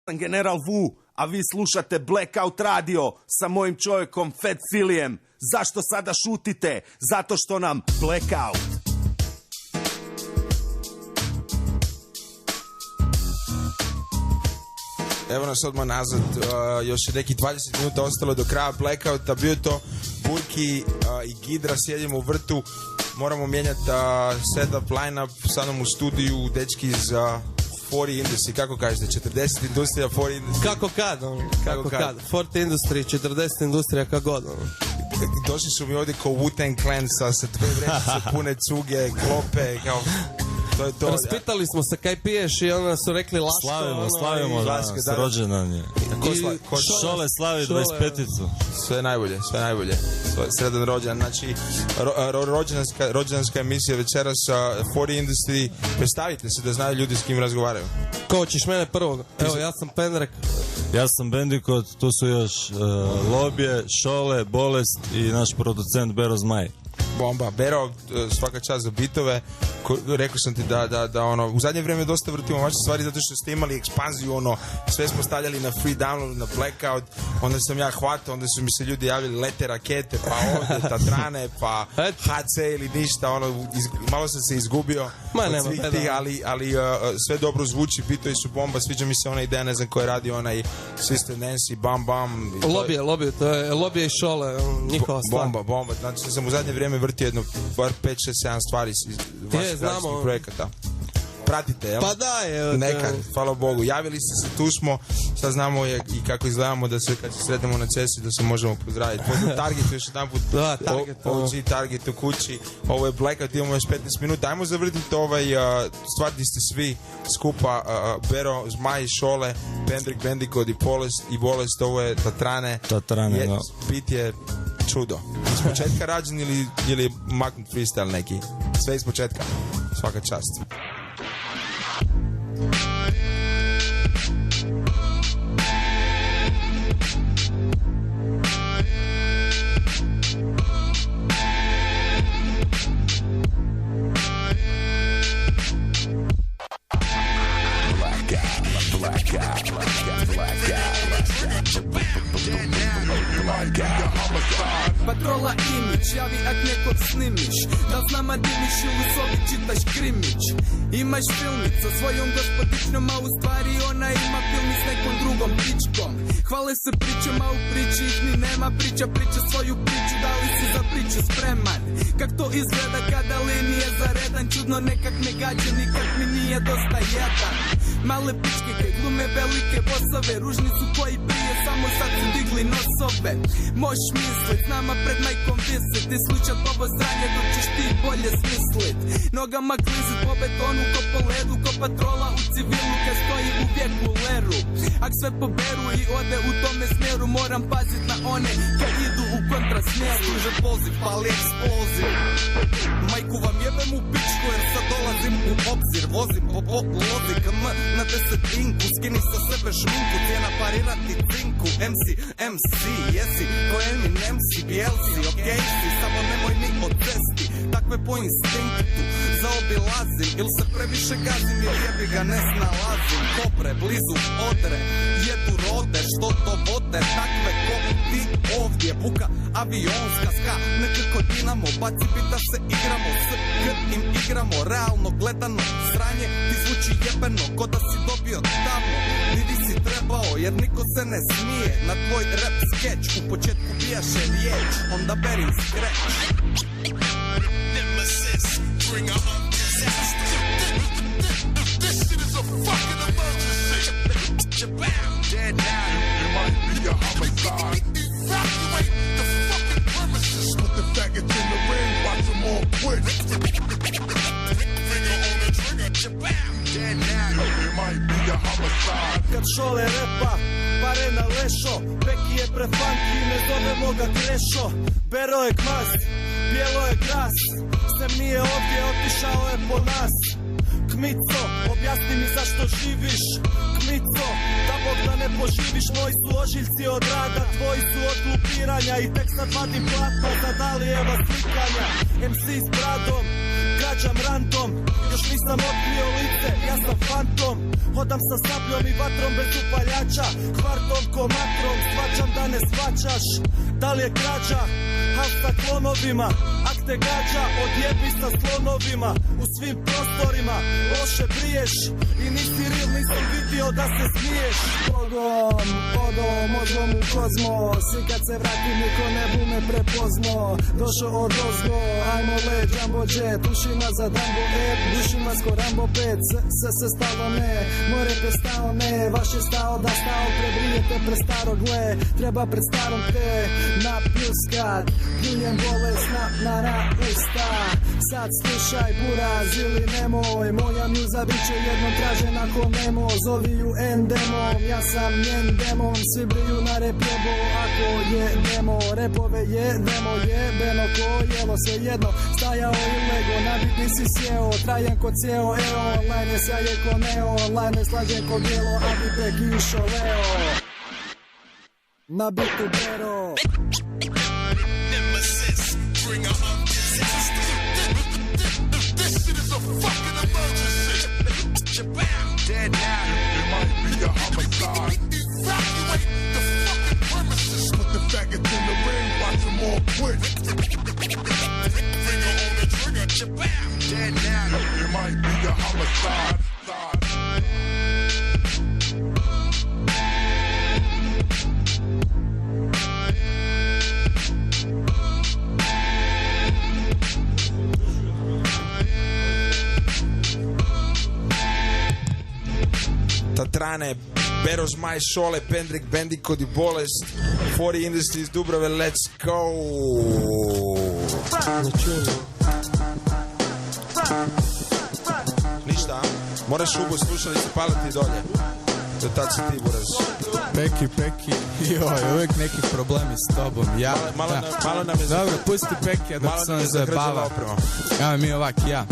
sam General Vu, a vi slušate Blackout Radio sa mojim čovjekom Fat Silijem. Zašto sada šutite? Zato što nam Blackout. Evo nas odmah nazad, još je nekih 20 minuta ostalo do kraja Blackouta, bio to Burki i Gidra, sjedimo u vrtu, moramo mijenjati setup, line-up, sad nam u studiju, dečki iz 40 Industry, kako kažete, 40 industrija, 40 Industry? Kako kad, 40 Industry, 40 industrija, kako god, Došli su mi ovdje kao Wu-Tang Clan sa dve vrećice pune cuge, klope, kao... To. Raspitali smo se kaj piješ i onda su rekli Laško. Slavimo danas, rođendan je. Šole slavi 25-icu. Sve najbolje. Sredan rođendan. Znači, rođendanska emisija večeras sa 40 Industry. Predstavite se da znaju ljudi s kim razgovaraju. Ko hoćeš mene prvog? Evo, ja sam Pendrek. Ja sam Bendikot, tu su još Lobije, Šole, Bolest i naš producent Bero Zmaj. Bomba. Bero, svaka čast za bitove. Rekao sam ti da ono, u zadnje vrijeme dosta vrtimo vaše stvari zato što ste imali ekspanziju, ono, sve smo stavljali na free download, na Blackout, onda sam ja hvatao, onda su mi se ljudi javili lete rakete, pa ovdje Tatrane, pa HC ili ništa, ono, malo sam se izgubio od svih tih, ali sve dobro zvuči, bitovi su bomba, sviđa mi se ona ideja, ne znam ko je radio onaj Sister Nancy, Bam Bam. Lobije, to je Lobije i Šole, njihova stvar. Bomba, znači sam u zadnje vrijeme vrtio jedno, bar 5, 6, 7 stvari vaših različnih projekata. Pratite, jel? Pa da je. Nekad, hvala Bogu. Javili ste se, tu smo, sad znamo i kako izgledamo da se kad se sretnemo na cesti da se možemo pozdraviti. Pozdrav Targetu još jedan put. Da, Target. OG Target u kući. Ovo je Blackout, imamo još 15 minuta. Ajmo zavrtiti ovaj stvar gdje ste svi skupa, Bero, Zmaj, Šole, Pendrik, Bendikot i Bolest, ovo je Tatrane, da. Bit je čudo. Iz početka rađen ili je maknut freestyle neki? Sve iz početka. Svaka čast. Patrola imidž, javi ak nekog snimiš. Da znam adimiš ili u sobi čitaš krimić. Imaš filmić sa svojom gospodičnom, a u stvari ona ima film s nekom drugom pičkom. Hvale se pričom, a u priči ih ni nema. Priča svoju priču, da li si za priču spreman? Kak to izgleda kada linije za redan? Čudno nekak ne gađe, nikak mi nije dosta jedan. Male pičke kaj glume velike bosove, ružni su koji prije, samo sad su digli nosove. Moš mislit, nama pred majkom visit, ti slučat ovo zranje dok ćeš ti bolje smislit. Nogama klizit po betonu ko po ledu, ko patrola u civilu kad stoji uvijek u leru. Ak sve poberu i ode u tome smjeru, moram pazit na one kad idu u kontrasmjeru. Služe poziv, pali eksploziv. Majku vam jebem u pičku jer sad dolazim u obzir. Vozim po lozi KM na desetinku, skini sa sebe šminku, cijena parirati cinku. MC, jesi ko Eminem si, bijel si, okej si, samo nemoj ni od cesti. Takve po instinktu zaobilazim, il se previše gazim jer jebi ga ne snalazim. Kobre, blizu Odre, jedu rode, što to vode, takve ko ti ovdje. Buka avionska ska, nekako dinamo, baci bit da se igramo, s im igramo, realno gledano sranje ti zvuči jebeno, ko da si dobio tamo, nidi si trebao, jer niko se ne smije na tvoj rap skeč. U početku bijaše riječ, onda beri skreč. Nemesis, bring a disaster. This shit is a fucking emergency. Dead now, it might be a homicide. Evacuate the fucking premises. Put the faggots in the ring, watch them all quit. Finger on the trigger. Dead now, it might be a homicide. Kad Šole repa, pare na lešo, Beki je prefanki, ne zovemo ga Krešo. Bero je kmas, bijelo je gras, Sem nije ovdje, otišao je po nas. Kmico, objasni mi zašto živiš. Kmico, da Bog da ne poživiš. Moji su ožiljci od rada, tvoji su od glupiranja. I tek sad vadim platno za Dalijeva slikanja. MC s bradom, kad gađam random, još nisam otkrio lice, ja sam fantom. Hodam sa sabljom i vatrom bez upaljača, kvartom ko matrom, shvaćam da ne shvaćaš. Da li je krađa, hal sa klonovima, ak te gađa, odjebi sa slonovima. U svim prostorima, loše briješ i nisi real, nisam vidio da se smiješ. Bogom, odom, mozgom u kozmos, i kad se vratim niko ne bu me prepoznao. Došao od ozgo, ajmo le, jumbo jet, ušima za Dumbo app, dušima sko Rambo 5, se stalo ne, more prestao ne, vaš je stao da stao, prebrijete pre starog le, treba pred starom te, napljuskat, pljujem bolest na usta. Sad slušaj buraz ili nemoj, moja mjuza bit će jednom tražena ko Nemo, zovi ju endemom, ja sam njen demon, svi briju na rep jebo, ako je demo, repove je demo, jebeno ko jelo se jedno, stajao i lego, na bit nisi sjeo, trajem ko cijeo, online je sjaje ko neo, online je slađen ko bijelo, a bi prekišo leo, na bitu bero. Dead now, it might be a homicide. Evacuate the fucking premises. Put the faggots in the ring, watch them all quit. Finger on the trigger, dead now, it might be a homicide. Tatrane, Bero's My Šole, Pendrik, Bendikod i Bolest, 40 Industries, Dubrave, let's go! Ništa, moraš ubo slušalice paliti dolje. Do tad si ti, buraz. Peki, joj, uvijek neki problemi s tobom. Ja, malo nam je... Dobro, pusti Peki, dok sam zajebava. Evo mi ovak, ja.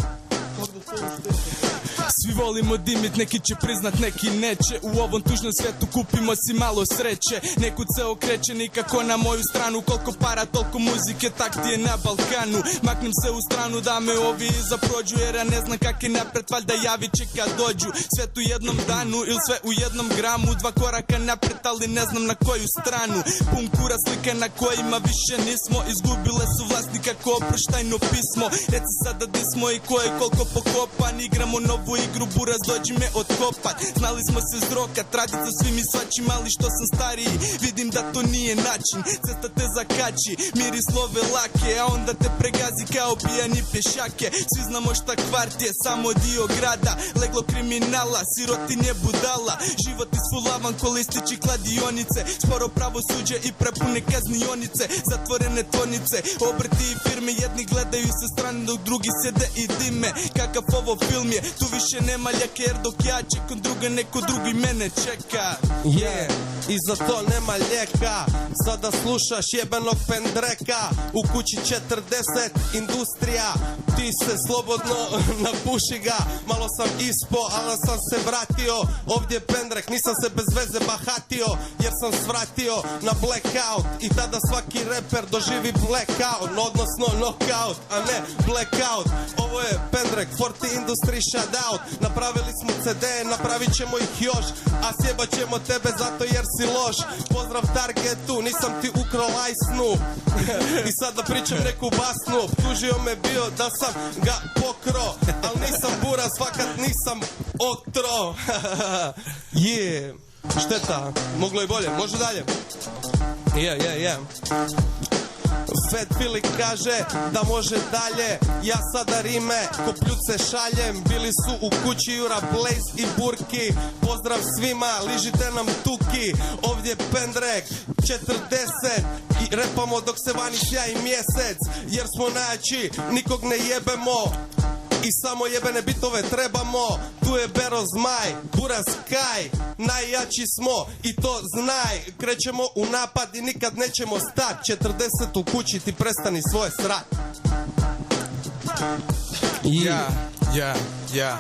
Svi volimo dimit, neki će priznat, neki neće. U ovom tužnom svijetu kupimo si malo sreće. Nekud se okreće, nikako na moju stranu. Koliko para, toliko muzike, tak ti je na Balkanu. Maknem se u stranu da me ovi iza prođu, jer ja ne znam kak je napred, valjda javit će kad dođu. Svet u jednom danu ili sve u jednom gramu, 2 koraka napred, ali ne znam na koju stranu. Pun kura slike na kojima više nismo, izgubile su vlasnika ko oproštajno pismo. Reci sada di smo i ko je koliko pokopan, igramo novu igru, buraz dođi me otkopat. Znali smo se zrokat, radit sa svim i svačim, ali što sam stariji vidim da to nije način. Cesta te zakači, miris love lake, a onda te pregazi kao pijani pješake. Svi znamo šta kvart je, samo dio grada, leglo kriminala, sirotinje budala. Život isfulavan ko listići kladionice, sporo pravosuđe i prepune kaznionice. Zatvorene tvornice, obrti i firme, jedni gledaju sa strane dok drugi sjede i dime. Kakav ovo film je, tu više nema ljake, jer dok ja čekam druga, neko drugi mene čeka. I za to nema lijeka. Sada slušaš jebenog pendreka. U kući 40 industrija, ti se slobodno napuši ga. Malo sam ispo, ali sam se vratio. Ovdje pendrek, nisam se bez veze bahatio, jer sam svratio na blackout. I tada svaki reper doživi blackout, odnosno knockout, a ne blackout. Ovo je pendrek, 40 Industry shoutout. Napravili smo CD, napravit ćemo ih još, a sjebat ćemo tebe zato jer si loš. Pozdrav Targetu, nisam ti ukro lajsnu. I sada pričam neku basnu. Optužio me bio da sam ga pokro, al nisam buraz, fakat nisam otro. Šteta, moglo i bolje, može dalje. Fat Philly kaže da može dalje. Ja sada rime ko pljuce šaljem. Bili su u kući Jura, Blaze i Burki. Pozdrav svima, ližite nam tuki. Ovdje pendrek 40 i repamo dok se vani sjaji mjesec, jer smo najjači, nikog ne jebemo i samo jebene bitove trebamo. Tu je Bero's My, buraz Kaj, najjači smo i to znaj. Krećemo u napad i nikad nećemo stat. 40 u kući, ti prestani svoje srat. Ja.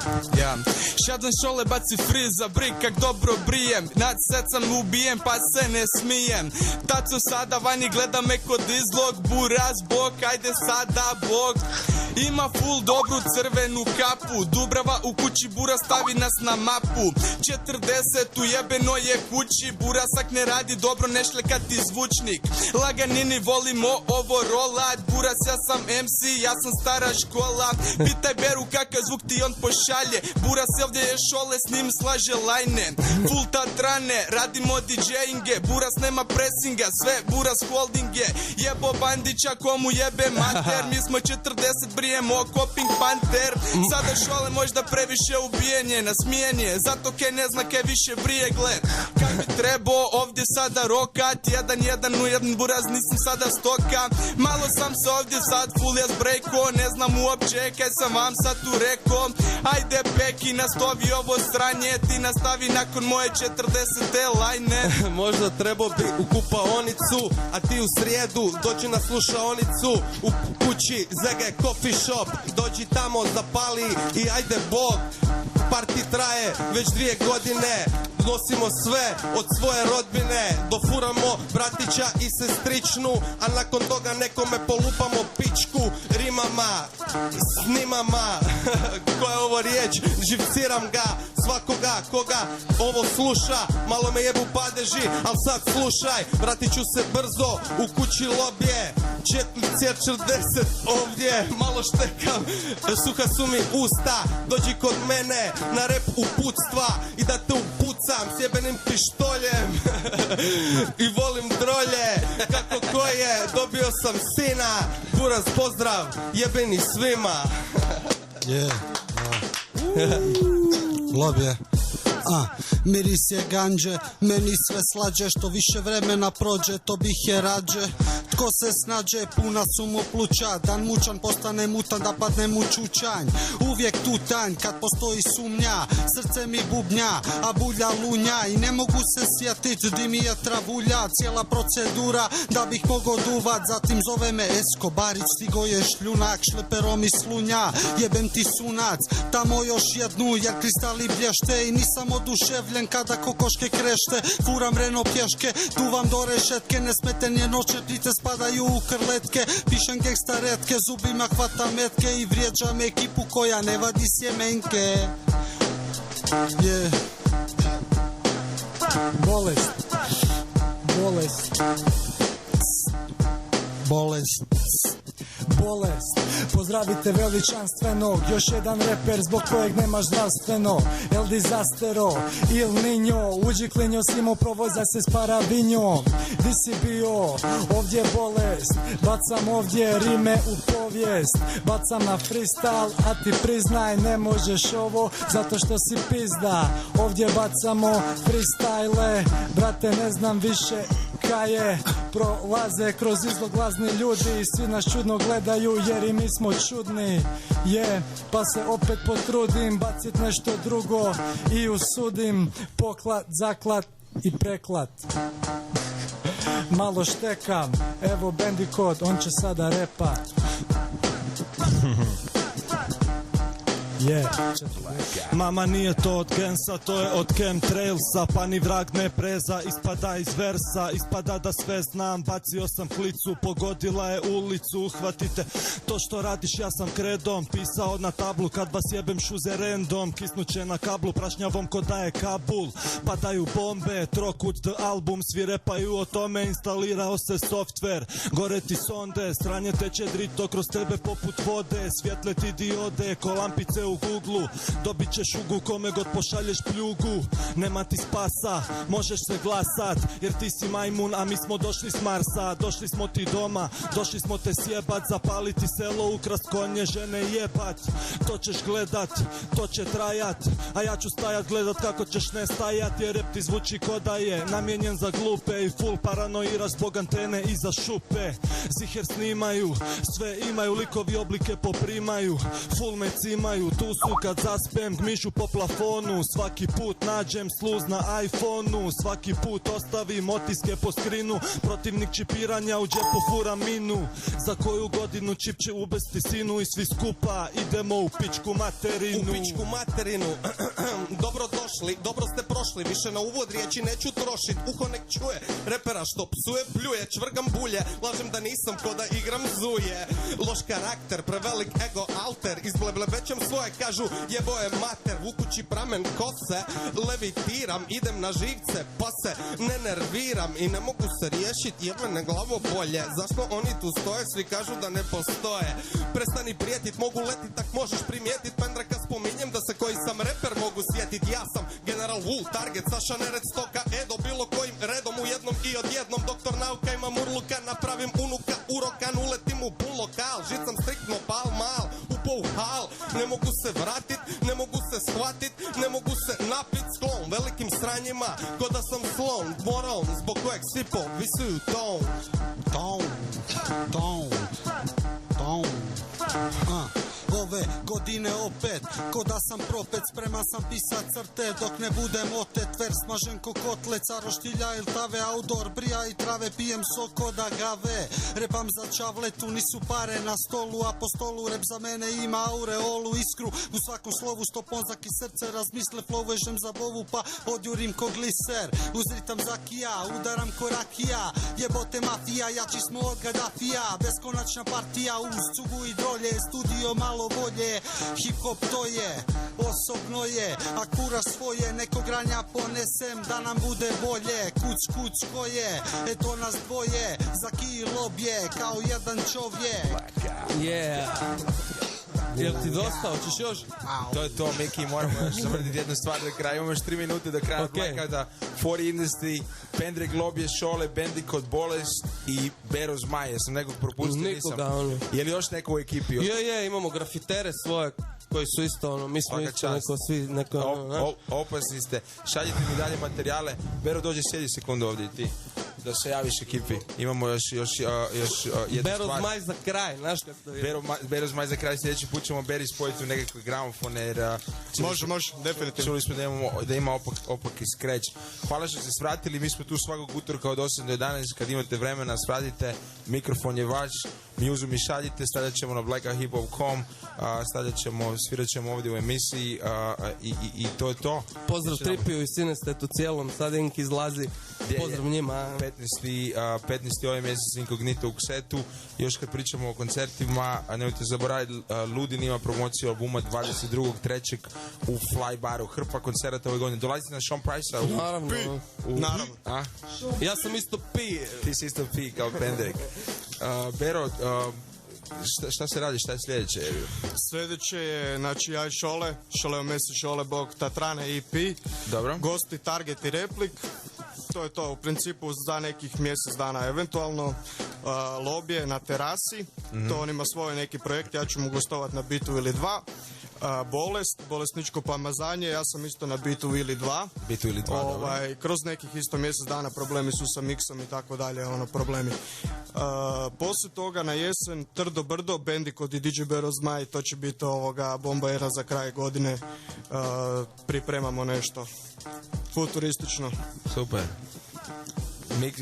Šadan šole baci friza, brik kak dobro brijem. Nad secam ubijem pa se ne smijem. Taco sada vani gleda me kod izlog. Buraz bok, ajde sada bok. Ima full dobru crvenu kapu. Dubrava u kući, Bura stavi nas na mapu. 40 ujebeno je kući. Burasak ne radi dobro, ne šlekati zvučnik. Laganini volimo ovo rolat. Buras ja sam MC, ja sam stara škola. Pitaj Beru kakav zvuk ti on pošalje. Buras ovdje je šole, s njim slaže lajne. Full tatrane, radimo DJ-inge. Buras nema presinga, sve Buras holdinge. Jebo Bandića komu jebe mater. Mi smo 40, brijemo Coping Panther. Sada šole možda previše ubijenje, nasmijenje. Zato ke ne zna ke više brije, gled. Kad bi trebao ovdje sada rokat. 1-1 u jedan Buraz, nisam sada stoka. Malo sam se ovdje sad full jas brejko. Ne znam uopće kaj sam vam sad tu reko. Ajde Peki, nastavi ovo sranje. Ti nastavi nakon moje 40. lajne. Možda trebao bi u kupaonicu, a ti u srijedu dođi na slušaonicu. U kući Zege Coffee Shop, dođi tamo, zapali i ajde bog. Parti traje već 2 godine. Nosimo sve od svoje rodbine. Dofuramo bratića i sestričnu, a nakon toga nekome polupamo pičku. Rimama, snimama. Koja je ovo riječ? Živciram ga, svakoga koga ovo sluša. Malo me jebu padeži, al sad slušaj. Vratit ću se brzo, u kući lobije. 40 ovdje, malo štekam. Suha su mi usta, dođi kod mene na rep uputstva i da te upucam s jebenim pištoljem. I volim drolje, kako ko je, dobio sam sina. Buraz pozdrav, jebeni svima. Lobije. Miris je ganđe, meni sve slađe. Što više vremena prođe, to bih je rađe. Tko se snađe, puna su mu pluća. Dan mučan postane mutan, da padne mu čučanj. Uvijek tutanj, kad postoji sumnja. Srce mi bubnja, a bulja lunja. I ne mogu se sjetit di mi je travulja. Cijela procedura da bih mogao duvat. Zatim zove me Eskobarić, stigo je šljunak. Šleperom i slunja, jebem ti sunac. Tamo još jednu, jer kristali blješte. I nisam oduševljen kada kokoške krešte. Furam Renault pješke, duvam do rešetke. Nesmetenje noćetice spadaju u krletke. Pišem gangsta retke, zubima hvata metke. I vrijeđam ekipu koja ne vadi sjemenke. Bolest, pozdravite veličanstvenog. Još jedan reper zbog kojeg nemaš zdravstveno. El Dizastero, Il Niño. Uđi klinjo, simo provozaj se s paravinjom. Di si bio, ovdje bolest. Bacam ovdje rime u povijest. Bacam na freestyle, a ti priznaj ne možeš ovo zato što si pizda. Ovdje bacamo freestyle, brate ne znam više kaje. Prolaze kroz izloglazni ljudi i svi nas čudno gledaju jer i mi smo čudni. Pa se opet potrudim bacit nešto drugo i usudim poklat, zaklat i preklat. Malo štekam, evo Bandicot, on će sada repat. Mama nije to od Gensa, to je od chemtrailsa. Pa ni vrag ne preza, ispada iz versa. Ispada da sve znam, bacio sam klicu. Pogodila je ulicu, uhvatite to što radiš, ja sam kredom pisao na tablu, kad vas jebem šuze random. Kisnuće na kablu, prašnjavom ko da je Kabul. Padaju bombe, Trokut the album. Svi repaju o tome, instalirao se software. Gore ti sonde, stranje teče drito kroz tebe poput vode. Svjetle ti diode, ko lampice u Google-u. Dobit ćeš ugu kome god pošalješ pljugu. Nema ti spasa, možeš se glasat, jer ti si majmun, a mi smo došli s Marsa. Došli smo ti doma, došli smo te sjebat. Zapaliti selo, ukrast konje, žene jebat. To ćeš gledat, to će trajat, a ja ću stajat gledat kako ćeš nestajat. Jer rep ti zvuči ko da je namijenjen za glupe i full paranoiraš zbog antene iza šupe. Ziher snimaju, sve imaju, likovi oblike poprimaju. Full me cimaju, tu tu su kad zaspem gmišu po plafonu. Svaki put nađem sluz na iPhoneu, svaki put ostavim otiske po skrinu. Protivnik čipiranja u džepu fura minu. Za koju godinu čip će ubesti sinu i svi skupa idemo u pičku materinu. U pičku materinu. Dobro došli, dobro ste prošli. Više na uvod riječi neću trošit. Uho nek čuje repera što psuje, pljuje, čvrgam bulje. Lažem da nisam ko da igram zuje. Loš karakter, prevelik ego alter. Izbleblebećem svoje, kažu jebo je mater. Vukući pramen kose, levitiram. Idem na živce, pa se ne nerviram. I ne mogu se riješit, jebene glavo bolje. Zašto oni tu stoje, svi kažu da ne postoje. Prestani prijetit, mogu letit, tak možeš primijetit. Pendraka spominjem da se koji sam reper mogu sjetit. Ja sam General Wu, Target, Saša Nered, Stoka, Edo. Bilo kojim redom u jednom i odjednom. Doktor nauka, imam urluka, napravim unuka, urokan, uletim u pun lokal. Žit sam striktno pal mal, upao u hal. Ne mogu se vratit, ne mogu se shvatit, ne mogu se napit. Sklon velikim sranjima, ko da sam slon. Dvoron, zbog kojeg svi povisuju ton. Ove godine opet, ko da sam propet, spreman sam pisat crte dok ne budem otet. Vers smažen ko kotleca, roštilja il tave, outdoor, brija i trave, pijem sok od agave. Repam za čavletu, nisu pare na stolu, a po stolu rep za mene ima aureolu, iskru u svakom slovu, stoponzak i srce razmisle, flow vežem za bovu pa odjurim ko gliser. Uz ritam zakija, udaram ko rakija, jebote mafija, jači smo od Gaddafija. Beskonačna partija uz cugu i drolje, studio malo volje, hip-hop to je, osobno je, a kura svoje, neko granja ponesem da nam bude bolje. Kuc ko je, eto nas dvoje, za kilobje, kao jedan čovjek. Yeah. Jel ti dosta, hoćeš još? To je to, Miki, moramo još zavrtiti jednu stvar do kraja. Imamo još 3 minute do kraja Blackouta. 4 Industry, Pendrek, Globje, Šole, Bendikot, Bolest i Bero Zmaj. Jesam nekog propustio? Nikoga, ono. Je li još neko u ekipi? Je, imamo grafitere svoje koji su isto, ono, mi smo isto neko svi, neko, opasni ste. Šaljite mi dalje materijale. Bero, dođi, sjedi sekundu ovdje i ti. Da se javiš ekipi. Imamo još jednu Bero stvar. Zmaj za kraj, znaš kako to je. Bero Zmaj za kraj, sljedeći put ćemo Beri spojiti u nekakve gramofone, jer... Može, definitivno. Čuli smo da ima opak i skreć. Hvala što ste svratili, mi smo tu svakog utorka od 8 do 11, kad imate vremena, svratite, mikrofon je vaš, mjuzu mi šaljite, stavljat ćemo na blackouthiphop.com, svirat ćemo ovdje u emisiji i to je to. Pozdrav Tripiju i Sinestetu cijelom, sad Ink izlazi, pozdrav njima. 15. ovaj mjesec Inkognito u Ksetu. Još kad pričamo o koncertima, nemojte zaboraviti, Ludin ima promociju albuma 22.3. u Fly Baru. Hrpa koncerata ove godine. Dolazite na Sean Price-a? Naravno. Ja sam isto Pi. Ti si isto Pi kao Pendrek. Bero, šta se radi, šta je sljedeće? Sljedeće je, znači, ja i Šole Mesi, Šole Bog, Tatrane EP. Dobro. Gosti, Target i Replik. To je to, u principu za nekih mjesec dana eventualno. Lobije na terasi, to on ima svoj neki projekt, ja ću mu gostovati na bitu ili 2. Bolesničko pamazanje, ja sam isto na bitu ili 2. Bitu ili 2, dobro. Kroz nekih isto mjesec dana problemi su sa miksom i tako dalje, problemi. Poslije toga na jesen Trdo Brdo, Bendikot i DJ Bero Zmaj, to će biti bomba era za kraj godine. Pripremamo nešto futuristično. Super.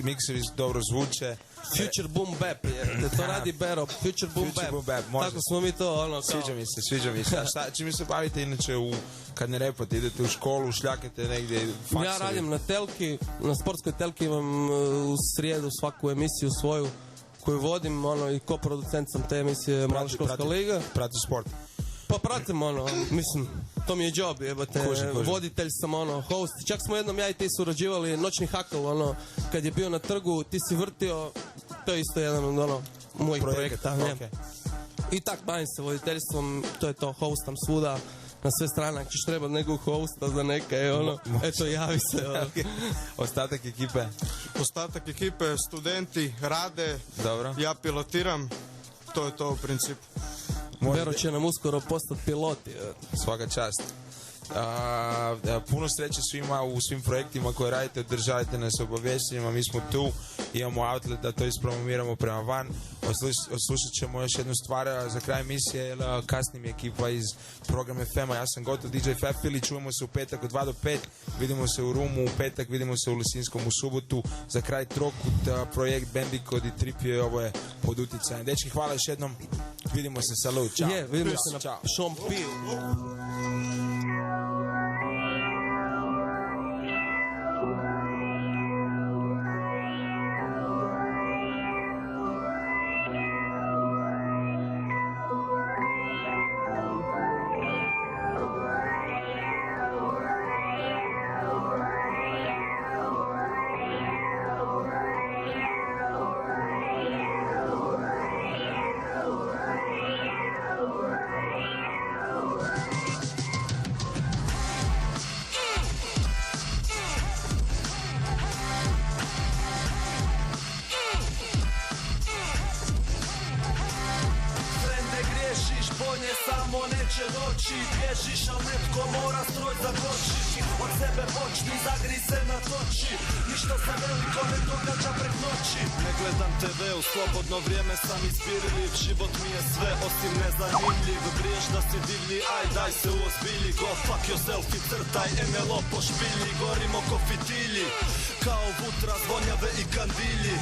Miksevi dobro zvuče. Future Boom Bap, to radi Bero, Future Boom Bap. Tako smo mi to, Sviđa mi se. A čime se bavite inače kad ne repate, idete u školu, šljakate negdje faksovi? Ja radim na telki, na sportskoj telki imam u srijedu svaku emisiju svoju koju vodim, i koproducent sam te emisije Maloškolska liga. Prati sport. Pa pratim, mislim, to mi je job, jebate, voditelj sam, host. Čak smo jednom ja i ti surađivali, Noćni hakl, kad je bio na trgu, ti si vrtio, to je isto jedan od, mojih projekta. Okay. I tak bavim se voditeljstvom, to je to, hostam svuda, na sve strane, ako ćeš treba nekog hosta za neka, eto, javi se. Okay. Ostatak ekipe, studenti, rade, dobro. Ja pilotiram, to je to u principu. Bero će nam uskoro postati piloti. Svaka čast. Puno sreće svima u svim projektima koje radite, održavajte nas obavještenjima, mi smo tu, imamo outlet da to ispromoviramo prema van. Odslušat ćemo još jednu stvar za kraj emisije, jer kasnim je ekipa iz programa FM-a. Ja sam gotov, DJ Fefili, čujemo se u petak od 2 do 5, vidimo se u Rumu u petak, vidimo se u Lisinskom u subotu. Za kraj Trokut, projekt Bandicod i Tripije, ovo je pod uticajem. Dečki, hvala još jednom, vidimo se, salut, čao. Vidimo se na Šompi. Slobodno vrijeme sam izbirljiv, život mi je sve osim nezanimljiv. Briješ da si divlji, aj daj se uozbilji. Go fuck yourself i crtaj NLO po špilji. Gorimo ko fitilji, kao vutra, zvonjave i kandilji.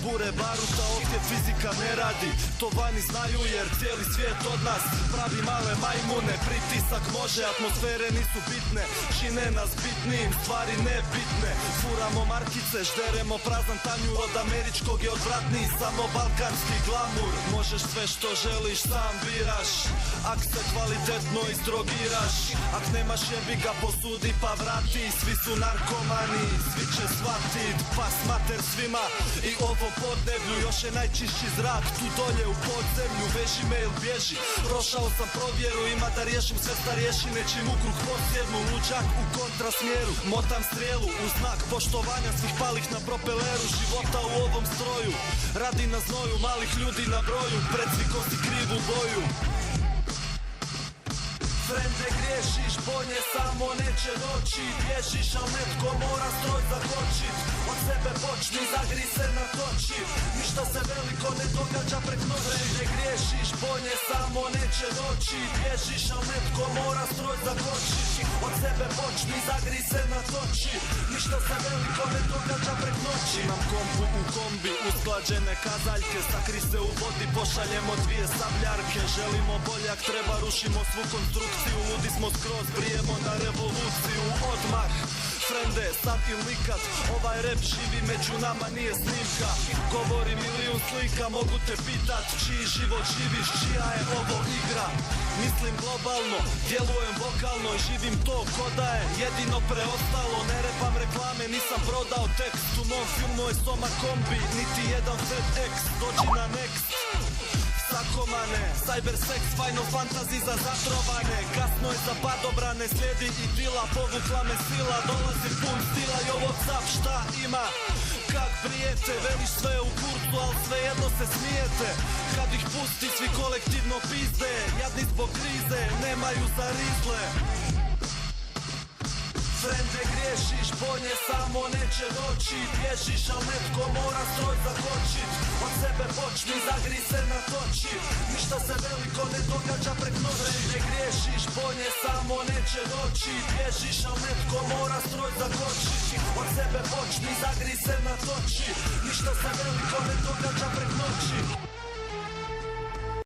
Bure baruta, ovdje fizika ne radi. To vani znaju jer cijeli svijet od nas pravi male majmune. Pritisak može, atmosfere nisu bitne, čine nas bitnim, stvari nebitne. Furamo markice, žderemo prazan tanjur, od američkog je odvratniji samo balkanski glamur. Možeš sve što želiš, sam biraš, ak se kvalitetno izdrogiraš. Ak nemaš jebi ga, posudi pa vrati. Svi su narkomani, svi će shvatit, pas mater svima. I ovom podneblju još je najčišći zrak tu dolje u podzemlju. Veži mail, bježi, prošao sam provjeru, ima da riješim sve starješine čim u kruh posjednu. Luđak u kontrasmjeru, motam strijelu u znak poštovanja svih palih na propeleru života u ovom stroju. Radi na znoju, malih ljudi na broju, predsviko si krivu boju. Frende, griješiš, bonje samo neće doći. Bježiš, al netko mora stroj zakočit. Od sebe počni, zagri se natoči. Ništa se veliko ne događa prek noći. Frende, griješiš, bonje samo neće doći. Bježiš, al netko mora stroj zakočit. Od sebe počni, zagri se natoči. Ništa se veliko ne događa prek noći. Imam kompu u kombi, usklađene kazaljke. Sakri se u vodi, pošaljemo 2 sabljarke. Želimo boljak, treba, rušimo svu konstrukciju. Ludi smo skroz, brijemo na revoluciju. Odmah, frende, sad ili nikad. Ovaj rap živi među nama, nije snimka. Govori milijun slika, mogu te pitat čiji život živiš, čija je ovo igra. Mislim globalno, djelujem vokalno i živim to ko da je jedino preostalo. Ne repam reklame, nisam prodao tekst. U mom filmu je Soma kombi, niti jedan FedEx. Dođi na next. Sakomane, cybersex, Final Fantasy za zatrovane. Kasno je za padobrane, slijedi i dila, povukla me sila. Dolazi pun stila i ovo cap šta ima. Kak brijete, veliš sve u kurcu, al svejedno se smijete. Kad ih pusti svi kolektivno pizde, jadni zbog krize, nemaju za rizle. Frende, griješiš, bonje samo neće doći. Bježiš, al netko mora stroj zakočit. Od sebe počni, zagri se natoči. Ništa se veliko ne događa prek noći. Frende, griješiš, bonje samo neće doći. Bježiš, al netko mora stroj zakočit. Od sebe počni, zagri se natoči. Ništa se veliko ne događa prek noći.